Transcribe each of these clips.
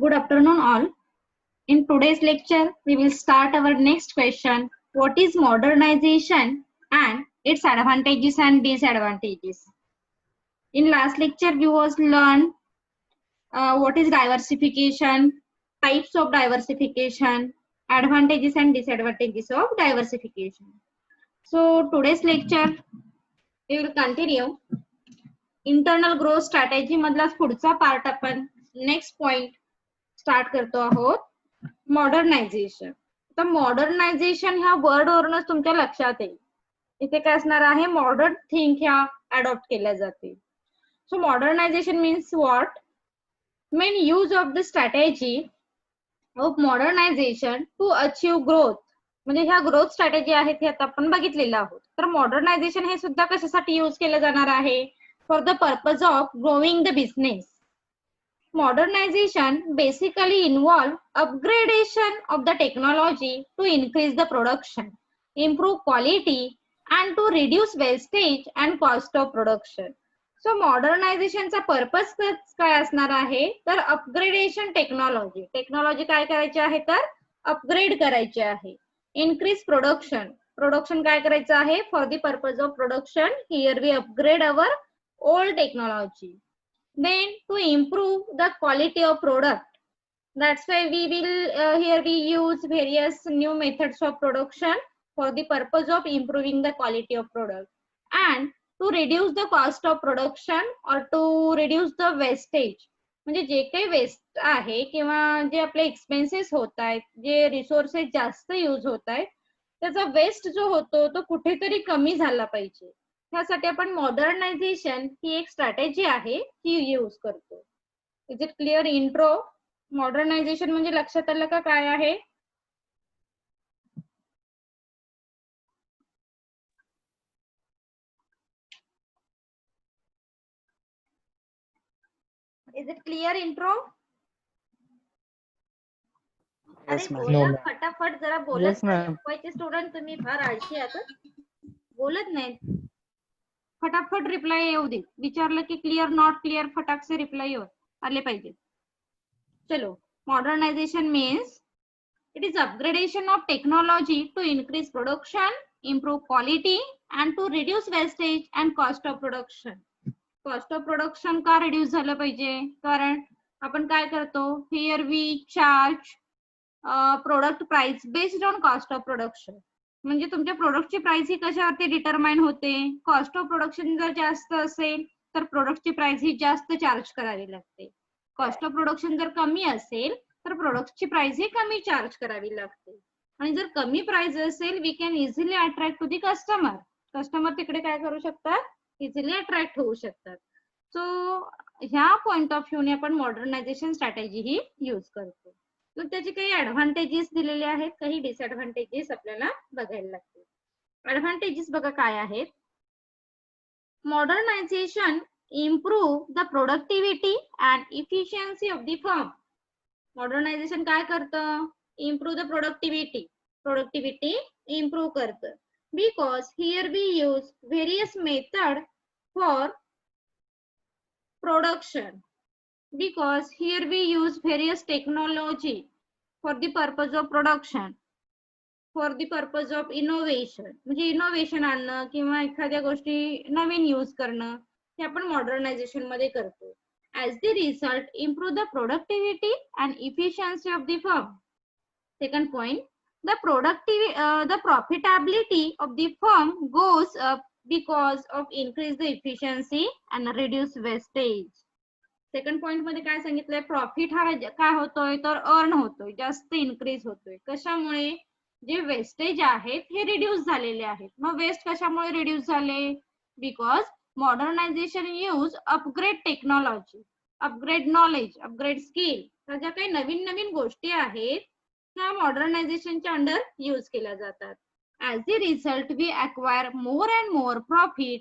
Good afternoon, all. In today's lecture, we will start our next question. What is modernization and its advantages and disadvantages? In last lecture, we was learned what is diversification, types of diversification, advantages and disadvantages of diversification. So today's lecture, we will continue. Internal growth strategy मधला पुढचा part आपण next point start करतो आहोत modernisation. आता modernisation ह्या word वरूनच तुमच्या लक्षात येईल इथे काय असणार आहे मॉडर्न थिंक ह्या अडॉप्ट केल्या जातील. So modernization means what main use of the strategy of modernization to achieve growth. म्हणजे ह्या ग्रोथ स्ट्रॅटेजी आहेत हे आता आपण बघितलेलं आहोत. तर मॉडर्नायझेशन हे सुद्धा कशासाठी यूज केलं जाणार आहे for the purpose of growing the business. Modernization basically involve upgradation of the technology to increase the production, improve quality and to reduce wastage and cost of production. So modernization चा purpose काय असणार आहे तर upgradation technology. Technology काय करायची आहे तर upgrade करायची आहे. Increase production. प्रोडक्शन काय करायचं आहे for the purpose of production here we upgrade our old technology. Then to improve the quality of product, that's why we will here we use various new methods of production for the purpose of improving the quality of product and to reduce the cost of production or to reduce the wastage. म्हणजे जे काही waste आहे किंवा जे आपले expenses होत आहेत जे रिसोर्सेस जास्त यूज होत आहेत त्याचा वेस्ट जो होतो तो कुठेतरी कमी झाला पाहिजे. त्यासाठी आपण मॉडर्नायझेशन ही एक स्ट्रॅटेजी आहे ती यूज करतो. Is it clear intro? Modernisation म्हणजे लक्षात आलं का काय आहे? Is it clear intro? अरे बोला फटाफट जरा बोलत नाही. स्टुडंट तुम्ही फार आळशी आहात बोलत नाही. फटाफट रिप्लाय येऊ दे. विचारलं की क्लिअर नॉट क्लिअर फटाक से रिप्लाय आले पाहिजे. चलो modernisation means it is upgradation of technology to increase production, improve quality and to reduce wastage and cost of production. Cost of production का reduce झालं पाहिजे कारण आपण काय करतो here we charge product price based on cost of production. म्हणजे तुमच्या प्रोडक्टची प्राइस ही कशावरती डिटरमाइन होते कॉस्ट ऑफ प्रोडक्शन जर जास्त असेल तर प्रोडक्टची प्राइस ही जास्त चार्ज करावी लागते. कॉस्ट ऑफ प्रोडक्शन जर कमी असेल तर प्रोडक्टची प्राइस ही कमी चार्ज करावी लागते. आणि जर कमी प्राइस असेल we can easily attract to the customer. Customer तिकडे काय करू शकतात इझिली अट्रॅक्ट होऊ शकतात. सो ह्या पॉइंट ऑफ व्ह्यूने आपण मॉडर्नायझेशन स्ट्रॅटेजी ही यूज करतो. तर त्याचे काही ऍडव्हान्टेजेस दिलेले आहेत काही डिसएडव्हान्टेजेस आपल्याला बघायला लागतील. ऍडव्हान्टेजेस बघा काय आहेत. Modernization improve the productivity and efficiency of the firm. Modernization काय करतं इम्प्रूव्ह द प्रोडक्टिव्हिटी इम्प्रूव्ह करतं. Because here we use various method for production. Because here we use various technology for the purpose of production, for the purpose of innovation. म्हणजे innovation आणणं किंवा एखाद्या गोष्टी नवीन use करणं हे आपण मॉडर्नायझेशन मध्ये करतो. As the result, improve the productivity and efficiency of the firm. Second point, the profitability of the firm goes up because of increase the efficiency and reduce wastage. Second point मध्ये काय सांगितलंय profit हा काय होतोय तर earn होतोय जास्त increase होतोय. कशामुळे जे वेस्टेज आहेत हे रिड्यूस झालेले आहेत. मग वेस्ट कशामुळे रिड्यूस झाले because modernisation use upgrade technology upgrade knowledge upgrade skill. तर ज्या काही नवीन नवीन गोष्टी आहेत त्या मॉडर्नायझेशनच्या अंडर यूज केल्या जातात. As the result we acquire more and more profit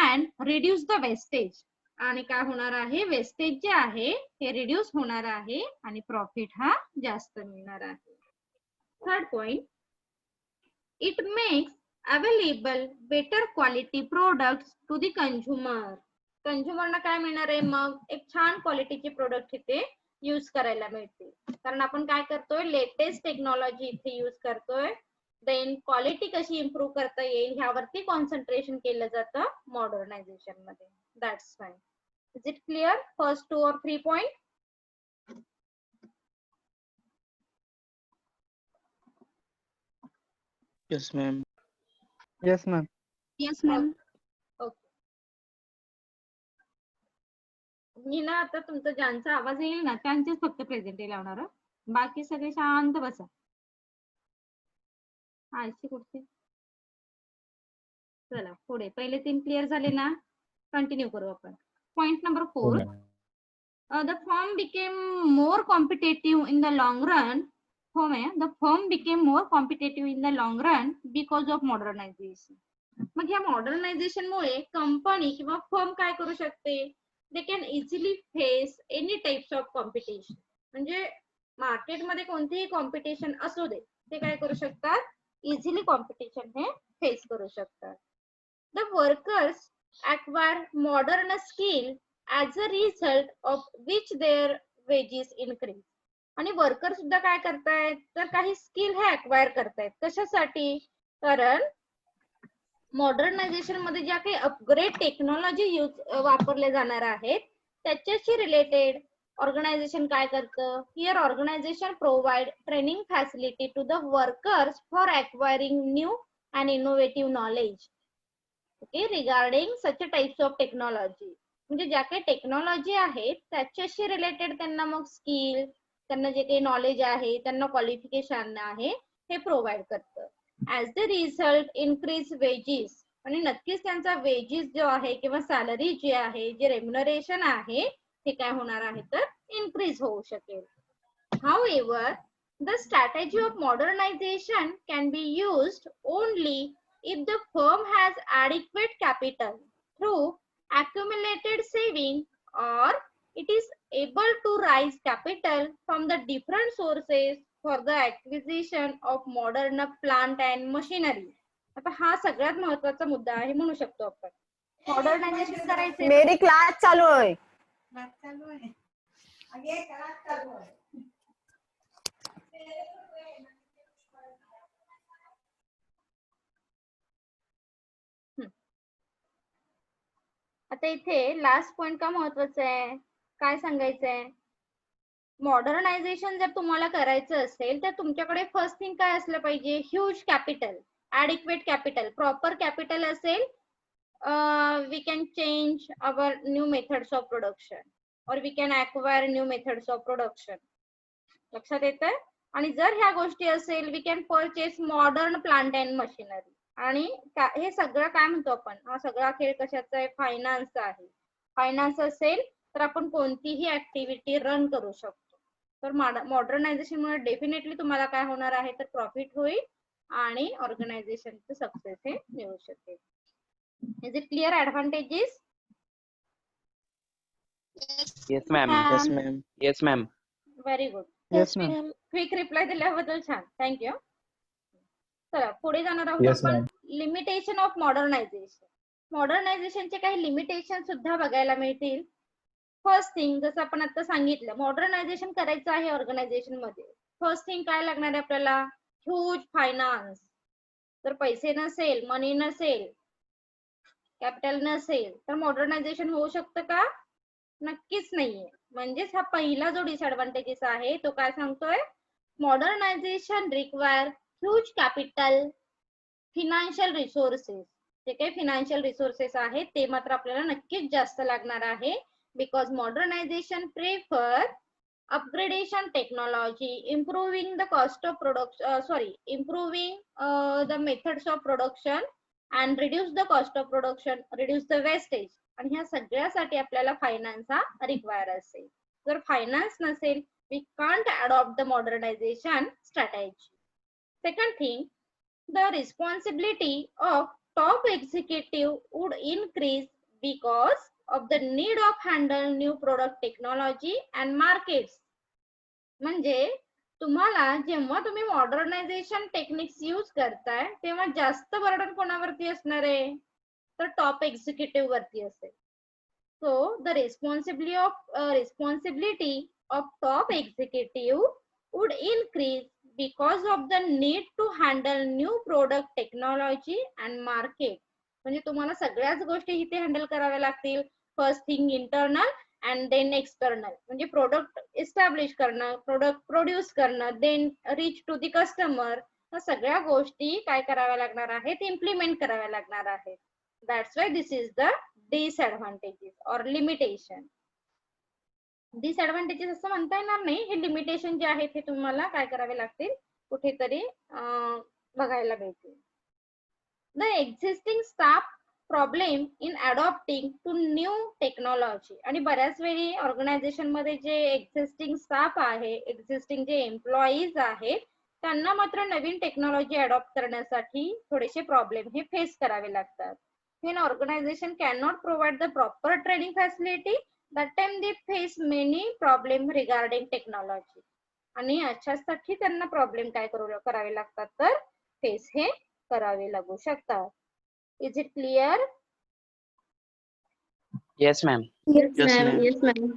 and reduce the wastage. आणि काय होणार आहे वेस्टेज जे आहे हे रिड्यूस होणार आहे आणि प्रॉफिट हा जास्त मिळणार आहे. Third point it makes available better quality products to the consumer. कंझ्युमरना काय मिळणार आहे मग एक छान क्वालिटीचे प्रोडक्ट इथे यूज करायला मिळतील. कारण आपण काय करतोय, लेटेस्ट टेक्नॉलॉजी इथे यूज करतोय. देन क्वालिटी कशी इम्प्रूव्ह करता येईल ह्यावरती कॉन्सन्ट्रेशन केलं जातं मॉडर्नायझेशन मध्ये. That's fine. Is it clear first 2 or 3 point? Yes, ma'am. Yes, ma'am. Yes, ma'am. Okay. मी ना आता तुमचा ज्यांचा आवाज येईल ना त्यांचेच फक्त प्रेझेंटी लावणार हं. बाकी सगळे शांत बसा. आळशी कुठचे. चला पुढे पहिले 3 क्लिअर झाले ना, कंटिन्यू करू आपण. Point number 4. The firm became more competitive in the long run. The firm became more competitive in the long run because of modernization. मग या मॉडर्नायझेशन मुळे कंपनी किंवा फर्म काय करू शकते, they can easily face any types of competition. म्हणजे मार्केटमध्ये कोणतेही कॉम्पिटिशन असू दे, ते काय करू शकतात, इझिली कॉम्पिटिशन हे फेस करू शकतात. The workers acquire modern skill as a result of which their wages increase. आणि वर्कर सुद्धा काय करतायत, तर काही स्किल हे अक्वायर करतायत. कशासाठी, कारण मॉडर्नायझेशन मध्ये ज्या काही अपग्रेड टेक्नॉलॉजी वापरले जाणार आहेत त्याच्याशी रिलेटेड ऑर्गनायझेशन काय करतं, here organization provide training facility to the workers for acquiring new and innovative knowledge okay regarding such types of technology. म्हणजे ज्या काही टेक्नॉलॉजी आहेत त्याच्याशी रिलेटेड त्यांना मग स्किल, त्यांना जे काही नॉलेज आहे, त्यांना क्वालिफिकेशन आहे हे प्रोव्हाइड करतं. As the result increase wedges. आणि नक्कीच त्यांचा वेजेस जो आहे किंवा सॅलरी जी आहे, जे रेम्युनरेशन आहे ते काय होणार आहे तर इन्क्रीज होऊ शकेल. However, the strategy of modernization can be used only if the firm has adequate capital through accumulated saving, or it is able to raise capital from the different sources for the acquisition of modern plant and machinery. आता हा सगळ्यात महत्त्वाचा मुद्दा आहे म्हणू शकतो आपण. Modernisation करायचे, मेरी क्लास चालू है. आता इथे लास्ट पॉइंट का महत्वाचा आहे, काय सांगायचंय, मॉडर्नायझेशन जर तुम्हाला करायचं असेल तर तुमच्याकडे फर्स्ट थिंग काय असलं पाहिजे, huge capital, adequate capital, proper capital असेल. We can change our new methods of production और we can acquire new methods of production. लक्षात येतंय. आणि जर ह्या गोष्टी असेल, we can purchase modern plant and machinery. आणि हे सगळं काय म्हणतो आपण, हा सगळा खेळ कशाचा आहे, फायनान्सचा आहे. फायनान्स असेल तर आपण कोणतीही ऍक्टिव्हिटी रन करू शकतो. तर मॉडर्नायझेशन मुळे डेफिनेटली तुम्हाला काय होणार आहे तर प्रॉफिट होईल आणि ऑर्गनायझेशनचं सक्सेस हे मिळू शकेल. Is it clear advantages? Yes, ma'am. Yes, ma'am. Yes, ma'am. Very good. Yes, ma'am. Quick reply दिल्याबद्दल छान, थँक्यू. चला पुढे जाणार आहोत Yes, आपण. ma'am. Limitation of modernisation. मॉडर्नायझेशनचे काही लिमिटेशन सुद्धा बघायला मिळतील. फर्स्ट थिंग, जसं आपण आता सांगितलं, मॉडर्नायझेशन करायचं आहे ऑर्गनायझेशन मध्ये, फर्स्ट थिंग काय लागणार आहे आपल्याला, ह्यूज फायनान्स. जर पैसे नसेल, मनी नसेल, कॅपिटल नसेल तर मॉडर्नायझेशन होऊ शकतं का, नक्कीच नाहीये. म्हणजेच हा पहिला जो डिसएडव्हान्टेजेस आहे तो काय सांगतोय, modernisation require huge capital, financial resources. जे काही फिनान्शियल रिसोर्सेस आहेत ते मात्र आपल्याला नक्कीच जास्त लागणार आहे. Because modernisation prefer upgradation technology, improving the cost of production, improving the methods of production and reduce the cost of production, reduce the wastage. आणि ह्या सगळ्यासाठी आपल्याला फायनान्स हा रिक्वायर असेल. जर फायनान्स नसेल, we can't adopt the modernization strategy. Second thing, the responsibility of top executive would increase because of the need of handle new product technology and markets. म्हणजे तुम्हाला जेव्हा तुम्ही मॉडर्नायझेशन टेक्निक्स यूज करताय तेव्हा जास्त बर्डन कोणावरती असणार आहे तर टॉप एक्झिक्युटिव्ह वरती असेल. So the responsibility of top executive would increase because of the need to handle new product technology and market. म्हणजे तुम्हाला सगळ्याच गोष्टी इथे हँडल कराव्या लागतील. First thing internal and then external. म्हणजे प्रोडक्ट इस्टॅब्लिश करणं, प्रोडक्ट प्रोड्यूस करणं, then reach to the customer. या सगळ्या गोष्टी काय कराव्या लागणार आहेत, इम्प्लिमेंट कराव्या लागणार आहेत. That's why this is the disadvantages or limitation. Disadvantages असं म्हणता येणार नाही, हे लिमिटेशन जे आहेत हे तुम्हाला काय करावे लागतील, कुठेतरी बघायला मिळतील. The existing staff problem in adopting to new technology. आणि बऱ्याच वेळी ऑर्गनायझेशन मध्ये जे एक्झिस्टिंग स्टाफ आहे, एक्झिस्टिंग जे एम्प्लॉईज आहेत, त्यांना मात्र नवीन टेक्नॉलॉजी अडॉप्ट करण्यासाठी थोडेसे प्रॉब्लेम हे फेस करावे लागतात. When organization cannot provide the proper training facility, that time they face many problem regarding technology. आणि अशासाठी त्यांना प्रॉब्लेम काय करावे लागतात, तर फेस हे करावे लागू शकतात. Is it clear? Yes, ma'am. Yes, Yes, ma'am. ma'am. Yes, ma'am.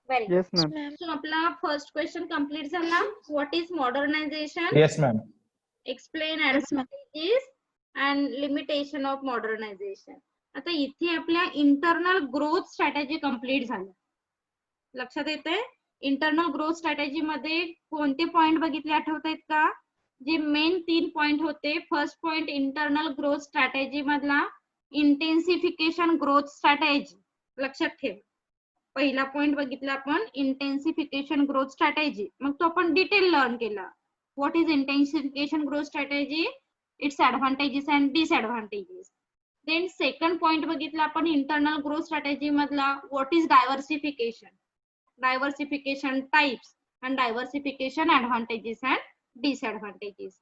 Very Yes, good. ma'am. So आपला फर्स्ट क्वेश्चन कंप्लीट झाला. What is modernisation? Yes, ma'am. Explain Yes, ma'am. Advantages and limitation of modernisation. आता इथे आपल्या internal growth strategy complete झाल्या. लक्षात येते? Internal growth strategy मध्ये कोणते पॉइंट बघितले, आठवत आहेत का? जे मेन 3 पॉइंट होते. First point internal growth strategy मधला इंटेन्सिफिकेशन ग्रोथ स्ट्रॅटेजी. लक्षात ठेव. पहिला पॉइंट बघितला आपण इंटेन्सिफिकेशन ग्रोथ स्ट्रॅटेजी. मग तो आपण डिटेल लर्न केला. What is intensification growth strategy, its advantages and disadvantages. Then second point बघितला आपण इंटरनल ग्रोथ स्ट्रॅटेजी मधला what is diversification, diversification types and diversification advantages and disadvantages.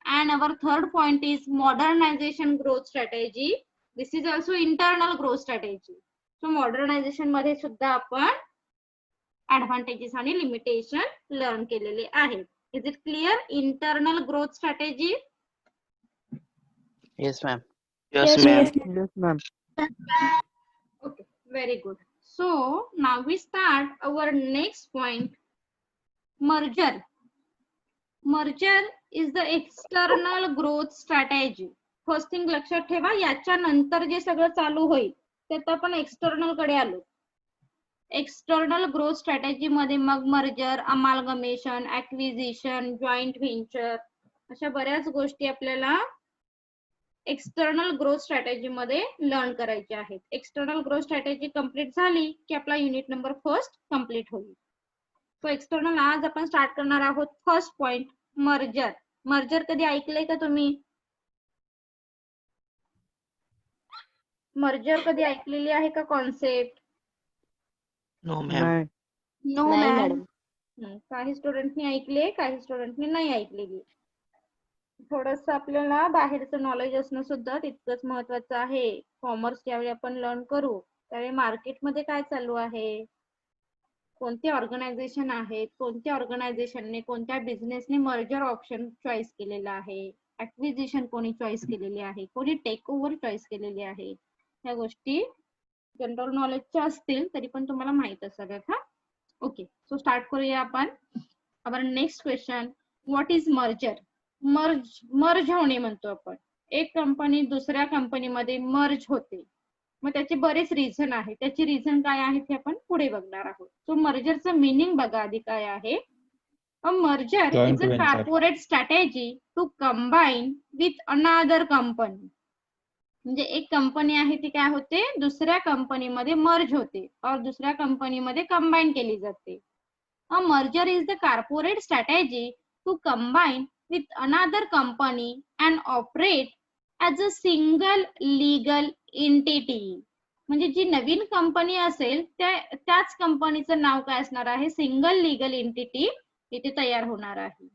And our third point is modernization growth strategy. This is also internal growth strategy. So modernization मध्ये सुद्धा आपण advantages आणि limitation learn केलेले आहेत. Is it clear? Internal growth strategy. Yes, ma'am. Yes, ma'am. Yes, ma'am. Okay, very good. So now we start our next point, merger. Merger is the external growth strategy. First thing लक्षात ठेवा, याच्या नंतर जे सगळं चालू होईल ते आता आपण एक्सटर्नल कडे आलो. एक्सटर्नल ग्रोथ स्ट्रॅटेजी मध्ये मग merger, amalgamation, acquisition, joint venture अशा बऱ्याच गोष्टी आपल्याला एक्सटर्नल ग्रोथ स्ट्रॅटेजी मध्ये लर्न करायच्या आहेत. एक्सटर्नल ग्रोथ स्ट्रॅटेजी कंप्लीट झाली की आपला युनिट नंबर फर्स्ट कंप्लीट होईल. सो एक्सटर्नल आज आपण स्टार्ट करणार आहोत. First point merger. मर्जर कधी ऐकलंय का तुम्ही? मर्जर कधी ऐकलेली आहे का कॉन्सेप्ट? No, ma'am. नाही. No, नाही madam. काही स्टुडंटनी ऐकले, काही स्टुडंटनी नाही ऐकलेली. थोडस आपल्याला बाहेरचं नॉलेज असणं सुद्धा तितकंच महत्वाचं आहे. कॉमर्स ज्यावेळी आपण लर्न करू त्यावेळी मार्केटमध्ये काय चालू आहे, कोणते ऑर्गनायझेशन आहेत, कोणत्या ऑर्गनायझेशनने कोणत्या बिझनेसने मर्जर ऑप्शन चॉईस केलेला आहे, ऍक्विजिशन कोणी चॉईस केलेली आहे, कोणी टेक ओव्हर चॉईस केलेली आहे, ह्या गोष्टी जनरल नॉलेजच्या असतील तरी पण तुम्हाला माहित असाव्यात. हा, ओके. सो स्टार्ट करूया आपण. Our next question, what is merger? Merge होणे म्हणतो आपण. एक कंपनी दुसऱ्या कंपनीमध्ये मर्ज होते. मग त्याचे बरेच रिझन आहे. त्याची रिझन काय आहेत हे आपण पुढे बघणार आहोत. सो मर्जरचं मिनिंग बघा आधी काय आहे. A merger Joint is a venture. Corporate strategy to combine with another company. म्हणजे एक कंपनी आहे ती काय होते, दुसऱ्या कंपनीमध्ये मर्ज होते और दुसऱ्या कंपनीमध्ये कंबाईन केली जाते. A merger is the corporate strategy to combine with another company and operate as a single legal entity. म्हणजे जी नवीन कंपनी असेल त्याच कंपनीचं नाव काय असणार आहे, सिंगल लीगल एंटिटी इथे तयार होणार आहे.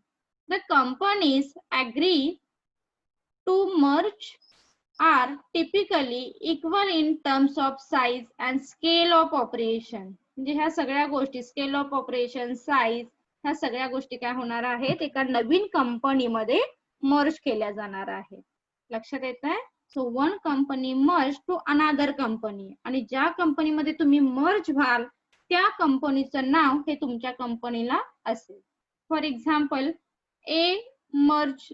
The companies agree to merge are typically equal in terms of size and scale of operation. म्हणजे ह्या सगळ्या गोष्टी, स्केल ऑफ ऑपरेशन, साईज, ह्या सगळ्या गोष्टी काय होणार आहेत, एका नवीन कंपनीमध्ये मर्ज केल्या जाणार आहेत. लक्षात येत आहे? So one company merge to another company. आणि ज्या कंपनीमध्ये तुम्ही मर्ज व्हाल त्या कंपनीचं नाव हे तुमच्या कंपनीला असेल. For example A merge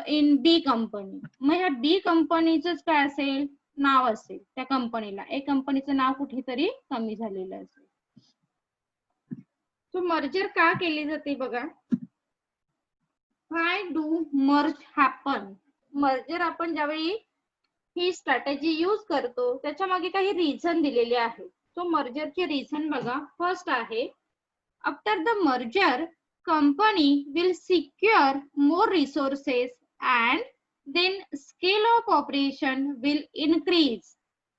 in B company, मग ह्या बी कंपनीच काय असेल, नाव असेल त्या कंपनीला. ए कंपनीचं नाव कुठेतरी कमी झालेलं असेल. सो मर्जर का केली जाते बघा. व्हाय डू मर्ज हॅपन. मर्जर आपण ज्यावेळी ही स्ट्रॅटेजी यूज करतो त्याच्या मागे काही रिझन दिलेले आहे. सो मर्जरचे रिझन बघा. फर्स्ट आहे, after the merger company will secure more resources and then scale of operation will increase.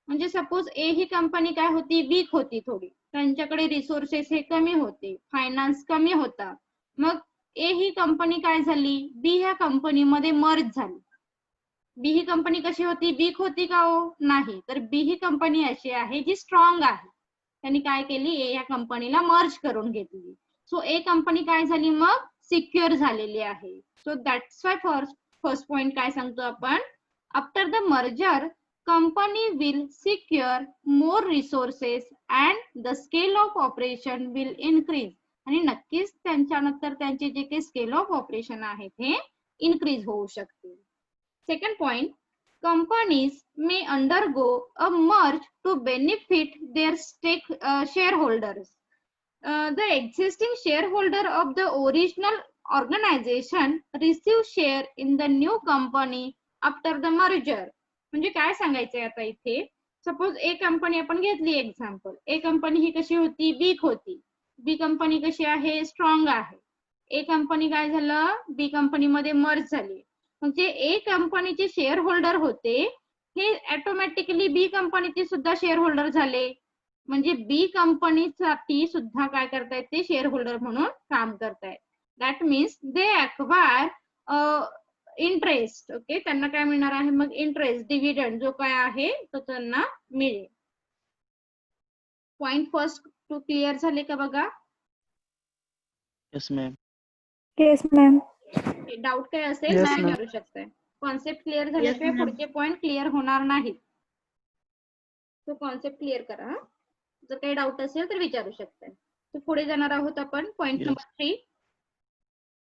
म्हणजे सपोज ए ही कंपनी काय होती, वीक होती थोडी, त्यांच्याकडे रिसोर्सेस हे कमी होते, फायनान्स कमी होता. मग ए ही कंपनी काय झाली, बी ह्या कंपनीमध्ये मर्ज झाली. बी ही कंपनी कशी होती, वीक होती का हो, नाही. तर बी ही कंपनी अशी आहे जी स्ट्रॉंग आहे. त्यांनी काय केली, ए या कंपनीला मर्ज करून घेतली. सो ए कंपनी काय झाली, मग सिक्युअर झालेली आहे. So that's why first point काय सांगतो आपण, after the merger company will secure more resources and the scale of operation will increase. आणि नक्कीच त्यांच्यानंतर त्यांचे जे काही स्केल ऑफ ऑपरेशन आहेत हे इन्क्रीज होऊ शकतील. Second point, companies may undergo a merge to benefit their shareholders. The existing shareholder of the original organization receive share in the new company after the merger. म्हणजे काय सांगायचंय आता इथे, suppose ए company आपण घेतली एक्झाम्पल. ए company ही कशी होती, weak होती. बी कंपनी कशी आहे, स्ट्रॉंग आहे. ए कंपनी काय झालं, बी कंपनी मध्ये मर्ज झाली. म्हणजे ए कंपनीचे शेअर होल्डर होते हे ऑटोमॅटिकली बी कंपनीचे सुद्धा शेअर होल्डर झाले. म्हणजे बी कंपनीसाठी सुद्धा काय करतायत, ते शेअर होल्डर म्हणून काम करतायत. That means they acquire interest. Okay, त्यांना काय मिळणार आहे मग, इंटरेस्ट, डिव्हिडंड जो काय आहे तो त्यांना मिळेल. पॉइंट फर्स्ट टू क्लिअर झाले का बघा. Yes, ma'am. Yes, ma'am. Doubt काय असेल Yes, तर ma'am. विचारू शकताय. कॉन्सेप्ट क्लिअर झाल्याशिवाय पुढचे पॉइंट क्लिअर होणार नाहीत. तो कॉन्सेप्ट क्लिअर करा. जर काही डाऊट असेल तर विचारू शकताय. तर पुढे जाणार आहोत आपण. Point Yes. Number 3,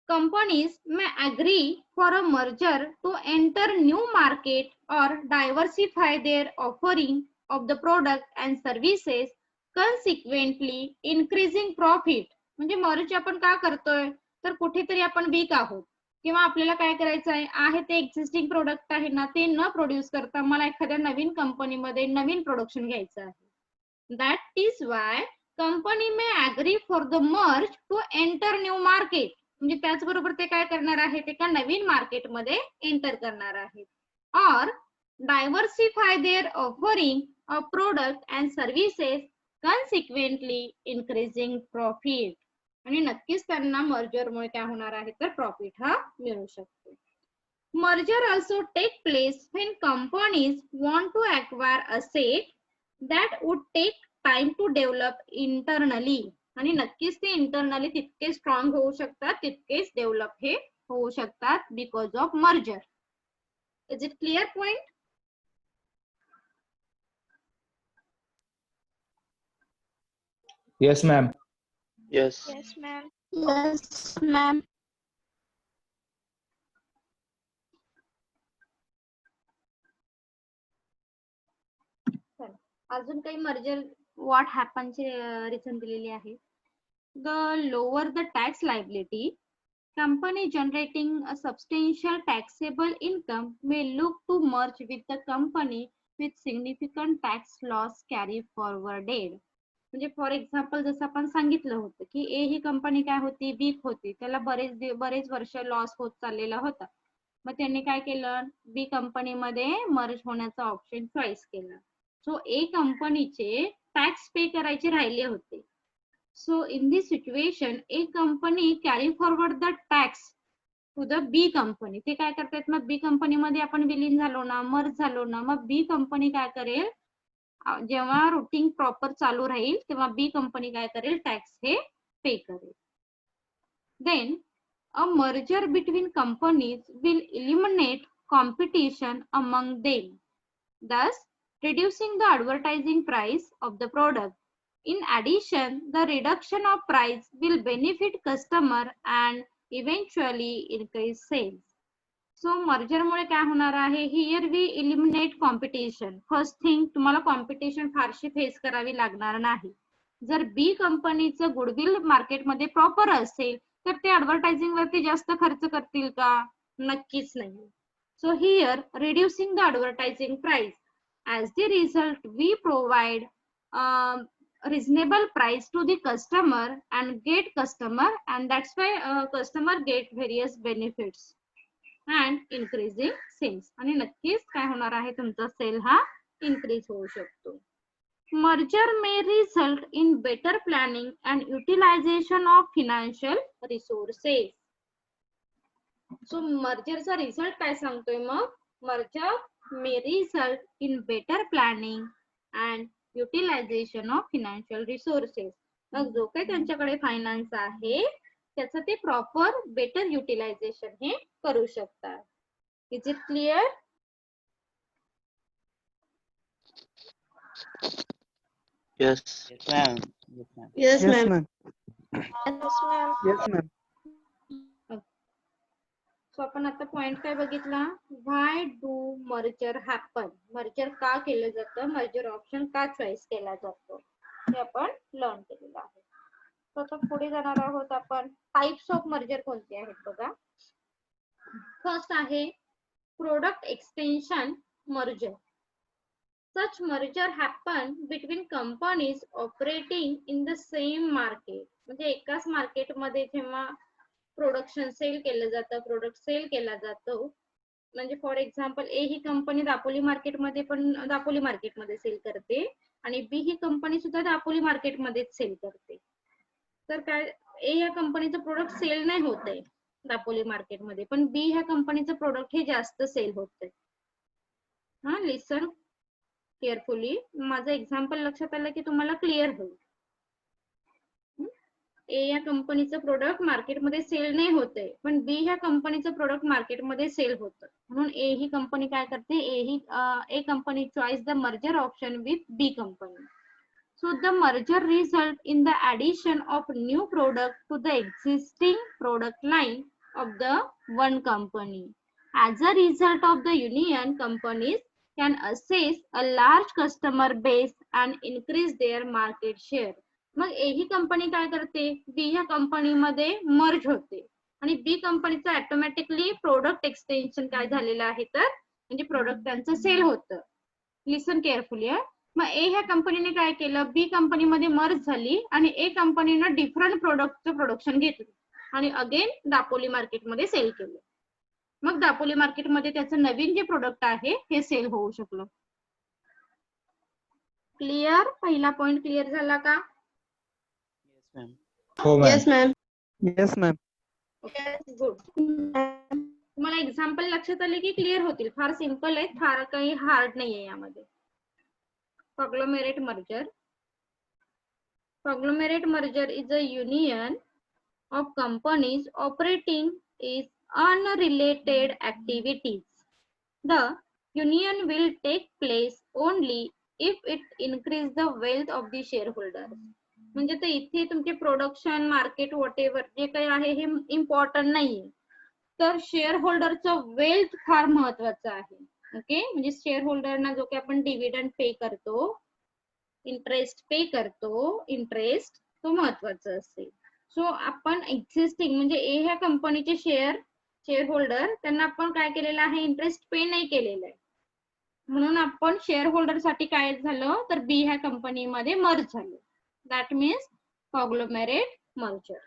companies may agree for a merger to enter new market or diversify their offering of the product and services, consequently increasing profit. म्हणजे मर्ज आपण का करतोय, तर कुठेतरी आपण वीक आहोत किंवा आपल्याला काय करायचं आहे ते एक्झिस्टिंग प्रोडक्ट आहे ना, ते न प्रोड्यूस करता मला एखाद्या नवीन कंपनीमध्ये नवीन प्रोडक्शन घ्यायचं आहे. That is why company may agree for the merge to enter new market. म्हणजे त्याचबरोबर ते काय करणार आहे, ते का नवीन मार्केटमध्ये एंटर करणार आहेत. Or diversify their offering of product and services, consequently increasing profit. आणि नक्कीच त्यांना मर्जरमुळे काय होणार आहे, तर प्रॉफिट हा मिळू शकतो. Merger also take place when companies want to acquire asset that would take time to develop internally. आणि नक्कीच ते इंटरनली तितके स्ट्रॉंग होऊ शकतात, तितकेच डेव्हलप हे होऊ शकतात because of merger. Is it clear point? Yes, ma'am. Yes. Yes, ma'am. Yes, ma'am. अजून काही मर्जर व्हॉट हॅपनचे रिझन दिलेले आहे. The lower the tax liability, company generating a substantial taxable income may look to merge with the company with significant tax loss carry forwarded. म्हणजे for example जसं आपण सांगितलं होतं की ए ही कंपनी काय होती, वीक होती, त्याला बरेच वर्ष लॉस होत चाललेला होता. मग त्यांनी काय केलं, बी कंपनीमध्ये मर्ज होण्याचा ऑप्शन चॉईस केला. सो ए कंपनीचे टॅक्स पे करायचे राहिले होते. So in this situation, a company carry forward the tax to the B company. ते काय करतात, मग बी कंपनी मध्ये आपण विलीन झालो ना, मर्ज झालो ना, मग बी कंपनी काय करेल, जेव्हा रुटीन प्रॉपर चालू राहील तेव्हा बी कंपनी काय करेल, टॅक्स हे पे करेल. Then a merger between companies will eliminate competition among them, thus reducing the advertising price of the product In addition, the reduction of price will benefit customer and eventually increase sales. So merger मुळे काय होणार आहे, here we eliminate competition. First thing, तुम्हाला competition फारशी face करावी लागणार नाही. जर बी कंपनीचं गुडविल मार्केटमध्ये प्रॉपर असेल तर ते ऍडव्हर्टायझिंग वरती जास्त खर्च करतील का? नक्कीच नाही. So here reducing the advertising price, as the result we provide reasonable price to the customer and get customer, and that's why customer get various benefits and increasing sales. आणि नक्कीच काय होणार आहे, तुमचा सेल हा इन्क्रीज होऊ शकतो. Merger may result in better planning and utilization of financial resources. So mergerचा रिझल्ट काय सांगतोय मग? Merger may result in better planning and utilization of financial resources. मग जो काही त्यांच्याकडे फायनान्स आहे त्याचं ते प्रॉपर बेटर युटिलायझेशन हे करू शकतात. Is it clear? Yes, ma'am. Yes, ma'am. Yes, Yes, ma'am. ma'am. Yes, ma'am. Yes, ma'am. So आपण आता पॉइंट काय बघितला? व्हाय डू मर्जर हॅपन? मर्जर का केलं जातं? मर्जर ऑप्शन का चॉईस केला जातो? हे आपण लर्न केलेलं आहे. सो आता पुढे जाणार आहोत आपण. टाइप्स ऑफ मर्जर कोणते आहेत बघा. फर्स्ट आहे product extension merger. Such merger happen between companies operating in the same market. म्हणजे एकाच मार्केटमध्ये जेव्हा प्रोडक्शन सेल केलं जातं, प्रोडक्ट सेल केला जातो, म्हणजे for example A he company Dapoli मार्केटमध्ये सेल करते आणि बी ही कंपनी सुद्धा दापोली मार्केटमध्येच सेल करते. तर काय, ए या कंपनीचं प्रोडक्ट सेल नाही होतंय दापोली मार्केटमध्ये, पण बी ह्या कंपनीचं प्रोडक्ट हे जास्त सेल होतंय. हा, लिसन केअरफुली. माझं एक्झाम्पल लक्षात आलं की तुम्हाला क्लिअर होईल. ए या कंपनीचं प्रोडक्ट मार्केटमध्ये सेल नाही होतंय, पण बी ह्या कंपनीचं प्रोडक्ट मार्केटमध्ये सेल होतं. म्हणून ए ही कंपनी काय करते, A company choice the merger option with B company. So the merger result in the addition of new product to the existing product line of the one company. As a result of the union, companies can assess a large customer base and increase their market share. मग ए ही company काय करते, बी ह्या कंपनीमध्ये merge होते आणि बी कंपनीचं automatically product extension काय झालेलं आहे, तर म्हणजे प्रोडक्ट त्यांचं सेल होतं. लिसन केअरफुली. मग ए ह्या कंपनीने काय केलं, बी कंपनीमध्ये मर्ज झाली आणि ए कंपनीनं डिफरंट प्रोडक्टचं प्रोडक्शन घेतलं आणि अगेन दापोली मार्केटमध्ये सेल केलं. मग दापोली मार्केटमध्ये त्याचं नवीन जे प्रोडक्ट आहे हे सेल होऊ शकलं. क्लिअर? पहिला पॉइंट क्लिअर झाला का? Yes, ma'am. Oh, ma'am. Yes, ma'am. Yes, ma'am. Good. तुम्हाला एक्झाम्पल लक्षात आले की क्लिअर होतील. फार सिंपल आहे, फार काही हार्ड नाहीये यामध्ये. Conglomerate merger. Conglomerate merger is a union of companies operating is unrelated activities. The union will take place only if it increase the wealth of the shareholders. म्हणजे ते इथे तुमचे प्रोडक्शन, मार्केट, व्हॉटेवर जे काही आहे हे इम्पॉर्टंट नाहीये, तर शेअर होल्डरचं वेल्थ फार महत्वाचं आहे. ओके, म्हणजे शेअर होल्डरना जो काही आपण डिव्हिडंड पे करतो, इंटरेस्ट पे करतो, इंटरेस्ट तो महत्वाचा असेल. सो आपण एक्झिस्टिंग म्हणजे ए ह्या कंपनीचे शेअर होल्डर त्यांना आपण काय केलेलं आहे, इंटरेस्ट पे नाही केलेलं आहे, म्हणून आपण शेअर होल्डर साठी काय झालं, तर बी ह्या कंपनीमध्ये मर्ज झालं. That means conglomerate merger.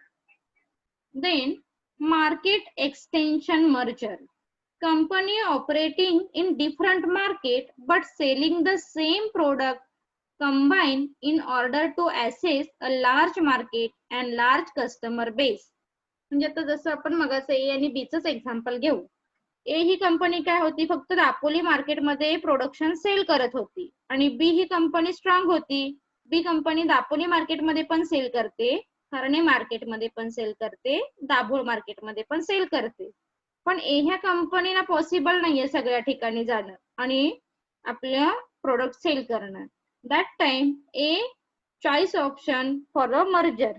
Then market extension merger. Company operating in different market but selling the same product combine in order to access a large market and large customer base. म्हणजे आता जसं आपण मगाचं ए आणि बी च example घेऊ. ए ही company काय होती, फक्त दापोली मार्केटमध्ये प्रोडक्शन सेल करत होती आणि बी ही कंपनी स्ट्रॉंग होती. बी कंपनी दापोली मार्केटमध्ये पण सेल करते, हरणे मार्केटमध्ये पण सेल करते, दाभोळ मार्केटमध्ये पण सेल करते. पण ए ह्या कंपनीला पॉसिबल नाहीये सगळ्या ठिकाणी जाणं आणि आपल्या प्रोडक्ट सेल करणं. That time A choice option for a merger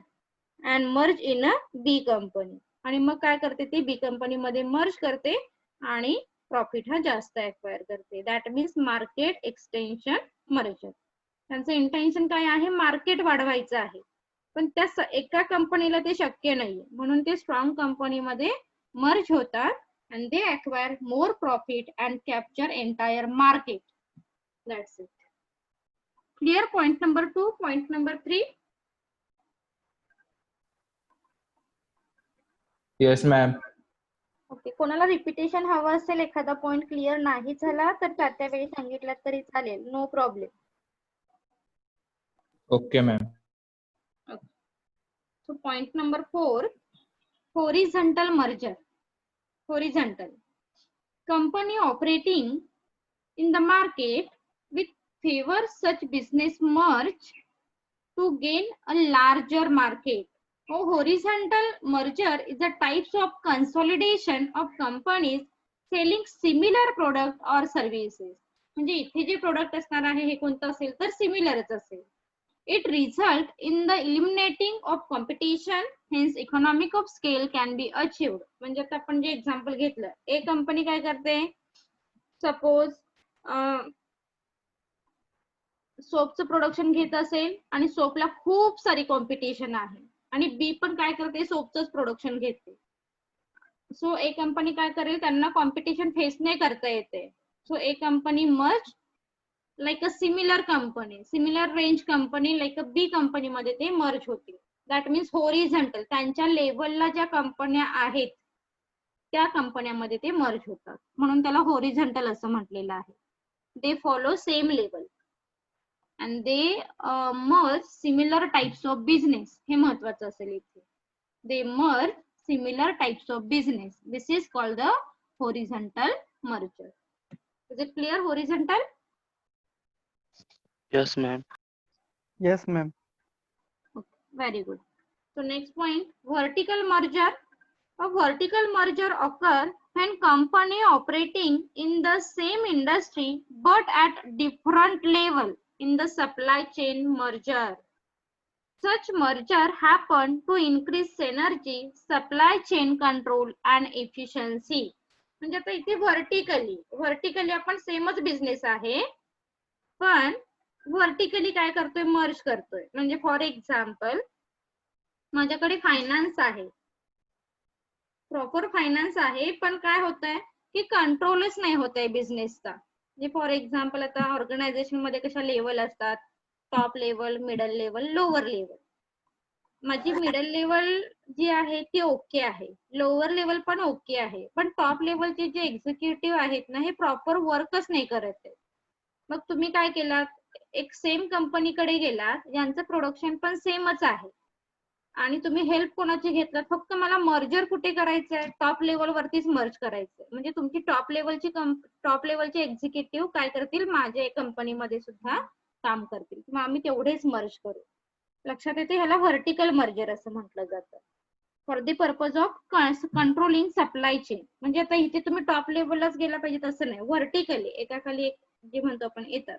and merge in a B company. आणि मग काय करते ती B कंपनी मध्ये मर्ज करते आणि प्रॉफिट हा जास्त एक्वायर करते. That means market extension merger. त्यांचं इंटेन्शन काय आहे, मार्केट वाढवायचं आहे, पण त्या एका कंपनीला ते शक्य नाहीये, म्हणून ते स्ट्रॉंग कंपनीमध्ये मर्ज होतात and they acquire more profit and capture entire market. That's it. Clear? Point number 2. Point number 3. Yes, ma'am. Okay, कोणाला रिपिटेशन हवं असेल, एखादा पॉइंट क्लिअर नाही झाला तर त्या वेळी सांगितलं तरी चालेल, no problem. Okay, ma'am. So point number 4, horizontal merger. Horizontal. Company operating in the market with favor such business merge to gain a larger market. Oh, horizontal merger is a types of consolidation of companies selling similar product or services. म्हणजे इथे जे product असणार आहे हे कोणतं असेल तर सिमिलरच असेल. It result in the eliminating of competition, hence economic of scale can be achieved. म्हणजे आता आपण जे एक्झाम्पल घेतलं, ए कंपनी काय करते, सपोज सोपचं प्रोडक्शन घेत असेल आणि सोपला खूप सारी कॉम्पिटिशन आहे, आणि बी पण काय करते, सोपचंच प्रोडक्शन घेते. सो ए कंपनी काय करेल, त्यांना कॉम्पिटिशन फेस नाही करता येते. So A company merge like a similar company, similar range company like a B company मध्ये ते मर्ज होतील. दॅट मीन्स होरिझॉन्टल, त्यांच्या लेवलला ज्या कंपन्या आहेत त्या कंपन्यामध्ये ते मर्ज होतात, म्हणून त्याला होरिझॉन्टल असं म्हटलेलं आहे. They follow same level and they merge similar types of business. हे महत्वाचं असेल इथे. They merge similar types of business. This is called the horizontal merger. Is it clear? Horizontal? Yes, ma'am. Yes, ma'am. Okay, very good. So next point, vertical merger. A vertical merger occurs when company operating in the same industry but at different level in the supply chain merger. Such merger happen to increase synergy, supply chain control and efficiency. म्हणजे आता इथे vertically आपण सेमच business आहे, पण vertically काय करतोय, merge करतोय. म्हणजे फॉर एक्झाम्पल माझ्याकडे फायनान्स आहे, प्रॉपर फायनान्स आहे, पण काय होत आहे की कंट्रोलच नाही होत आहे बिझनेसचा. म्हणजे फॉर एक्झाम्पल आता ऑर्गनायझेशन मध्ये कशा लेवल असतात, top level, middle level, lower level. माझी मिडल लेवल जी आहे ती ओके आहे, लोअर लेवल पण ओके आहे, पण टॉप लेवलचे जे एक्झिक्युटिव्ह आहेत ना हे प्रॉपर वर्कच नाही करत आहे. मग तुम्ही काय केलात, एक सेम कंपनीकडे गेलात ज्यांचं प्रोडक्शन पण सेमच आहे, आणि तुम्ही हेल्प कोणाची घेतलात, फक्त मला मर्जर कुठे करायचं आहे, टॉप लेवल वरतीच मर्ज करायचंय. म्हणजे तुमची टॉप लेवलचे एक्झिक्युटिव्ह काय करतील, माझ्या कंपनीमध्ये सुद्धा काम करतील, मग आम्ही तेवढेच मर्ज करू. लक्षात येते, ह्याला व्हर्टिकल मर्जर असं म्हटलं जातं. For the purpose of controlling supply chain. म्हणजे आता इथे तुम्ही टॉप लेवललाच गेला पाहिजे तसं नाही, व्हर्टिकली एकाखाली एक जे म्हणतो आपण येतात.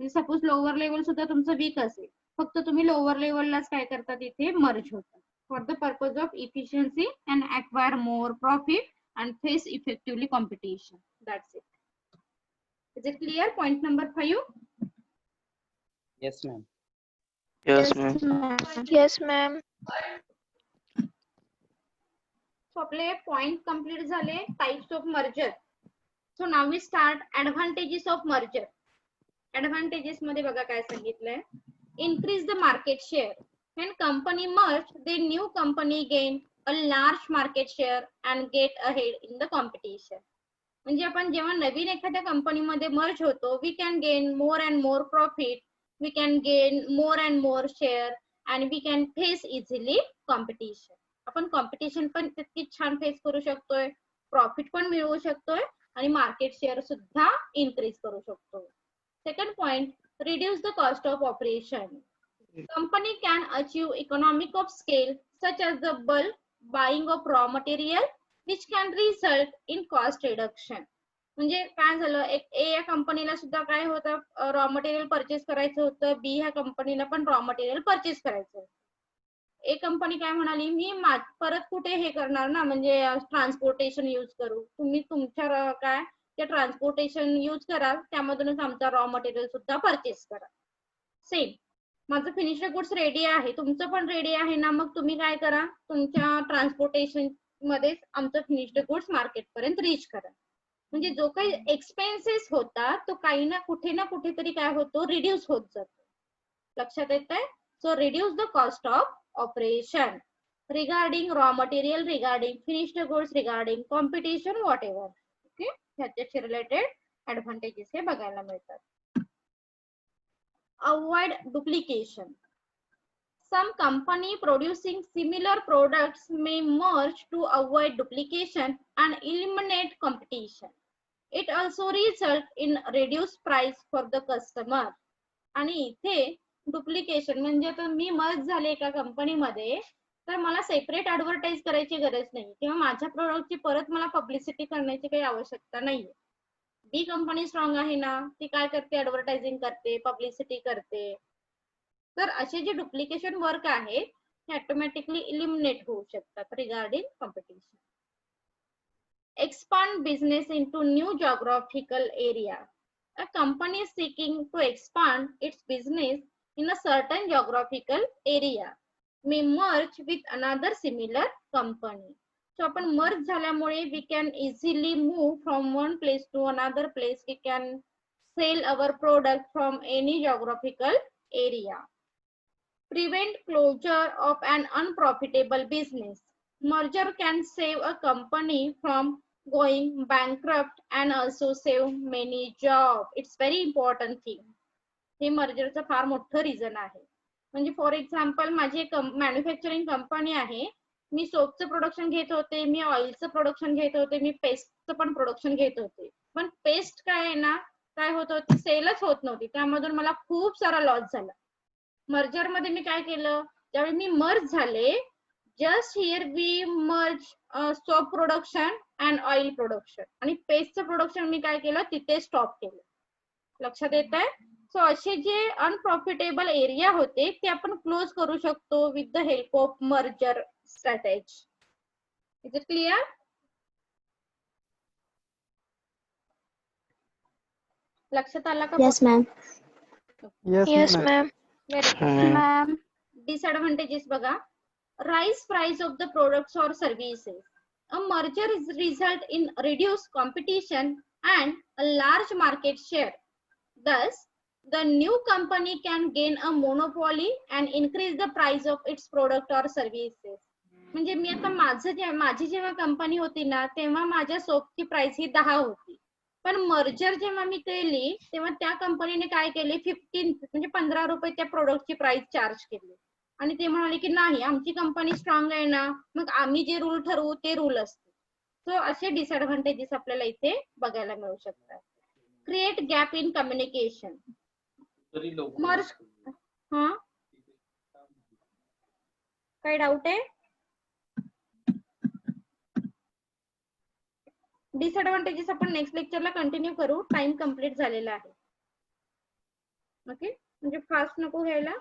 म्हणजे सपोज लोअर लेवल सुद्धा तुमचं वीक असेल, फक्त तुम्ही लोअर लेवललाच काय करतात, इथे मर्ज होतात. For the purpose of efficiency and acquire more profit and face effectively competition. That's it. Is it clear? Point number 5. Yes, ma'am. Yes, ma'am. Yes, ma'am. So आपले पॉइंट कंप्लीट झाले, types of merger. So now we start advantages of merger. Advantages मध्ये बघा काय सांगितलंय, increase the market share. When company merge the new company gain a large market share and get ahead in the competition. म्हणजे आपण जेव्हा नवीन एखाद्या कंपनीमध्ये मर्ज होतो, we can gain more and more profit, we can gain more and more share and we can face easily competition. आपण competition पण तितकीच छान फेस करू शकतोय, प्रॉफिट पण मिळवू शकतोय आणि मार्केट शेअर सुद्धा इन्क्रीज करू शकतो. Second point, reduce the cost of operation. Company can achieve economic of scale such as the bulk buying of raw material which can result in cost reduction. म्हणजे काय झालं, एक ए या कंपनीला सुद्धा काय होतं, रॉ मटेरियल परचेस करायचं होतं, बी ह्या कंपनीला पण रॉ मटेरियल परचेस करायचं होतं. ए कंपनी काय म्हणाली, मी परत कुठे हे करणार ना, म्हणजे ट्रान्सपोर्टेशन यूज करू. तुम्ही तुमच्या काय ते ट्रान्सपोर्टेशन यूज करा, त्यामधूनच आमचा रॉ मटेरियल सुद्धा परचेस करा. सेम माझं फिनिश्ड गुड्स रेडी आहे, तुमचं पण रेडी आहे ना, मग तुम्ही काय करा, तुमच्या ट्रान्सपोर्टेशन मध्येच आमचं फिनिश्ड गुड्स मार्केट पर्यंत रीच करा. म्हणजे जो काही एक्सपेन्सेस होता तो काही ना कुठेतरी काय होतो, रिड्यूस होत जातो. लक्षात येतंय? So reduce the cost of operation regarding raw material, regarding finished goods, regarding competition, what ever. Okay, ह्याच्याशी रिलेटेड ऍडव्हान्टेजेस हे बघायला मिळतात. Avoid duplication. Some company producing similar products may merge to avoid duplication and eliminate competition. It also results in reduced price for the customer. आणि इथे duplication म्हणजे आता मी merge झाले एका कंपनीमध्ये, तर मला सेपरेट ऍडव्हर्टाइज करायची गरज नाही किंवा माझ्या प्रोडक्टची परत मला पब्लिसिटी करण्याची काही आवश्यकता नाहीये. बी कंपनी स्ट्रॉंग आहे ना, ती काय करते, ऍडव्हर्टायझिंग करते, पब्लिसिटी करते. तर असे जे डुप्लिकेशन वर्क आहे ते ऑटोमॅटिकली इलिमिनेट होऊ शकतात regarding competition. Expand business into new geographical area. A company is seeking to expand its business in a certain geographical area may merge with another similar company. So आपण merge झाल्यामुळे we can easily move from one place to another place. We can sell our product from any geographical area. Prevent closure of an unprofitable business. Merger can save a company from going bankrupt and also save many jobs. It's very important thing. हे मर्जरचं फार मोठं reason आहे. म्हणजे for example माझी एक manufacturing company आहे, मी सोपचं production घेत होते, मी ऑइलचं प्रोडक्शन घेत होते, मी पेस्टचं पण प्रोडक्शन घेत होते. पण पेस्ट काय आहे ना, काय होत होती, सेलच होत नव्हती, त्यामधून मला खूप सारा लॉस झाला. मर्जर मध्ये मी काय केलं, ज्यावेळी मी मर्ज झाले, just here we merge soap production and oil production, आणि पेस्टचं प्रोडक्शन मी काय केलं, तिथे स्टॉप केलं. लक्षात येत आहे? सो असे जे अनप्रॉफिटेबल एरिया होते ते आपण क्लोज करू शकतो with the help of merger strategy. Is it clear? लक्षात आला का? Yes, ma'am. Yes, Yes, ma'am. ma'am. Ma'am. Disadvantages बघा. Rise price of the products और services. A merger is result in reduced competition and a large market share. Thus, the new company can gain a monopoly and increase the price of its product or services. म्हणजे मी आता माझी जेव्हा company होती ना, तेव्हा माझ्या सोपची price ही 10 होती. पण मर्जर जेव्हा मी केली तेव्हा त्या कंपनीने काय केले, 15 म्हणजे 15 रुपये त्या प्रोडक्टची प्राइस चार्ज केली. आणि ते म्हणाले की नाही, आमची कंपनी स्ट्रॉंग आहे ना, मग आम्ही जे रूल ठरवू ते रूल असते. सो असे डिसएडव्हान्टेजेस आपल्याला इथे बघायला मिळू शकतात. Create gap in communication. Merge हा काय डाऊट आहे? डिसएडव्हान्टेजेस आपण नेक्स्ट लेक्चरला कंटिन्यू करू, टाइम कंप्लीट झालेला आहे. ओके, म्हणजे फास्ट नको घ्यायला,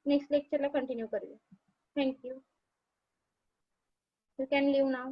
नेक्स्ट लेक्चरला कंटिन्यू करूया. Thank you. You can leave now.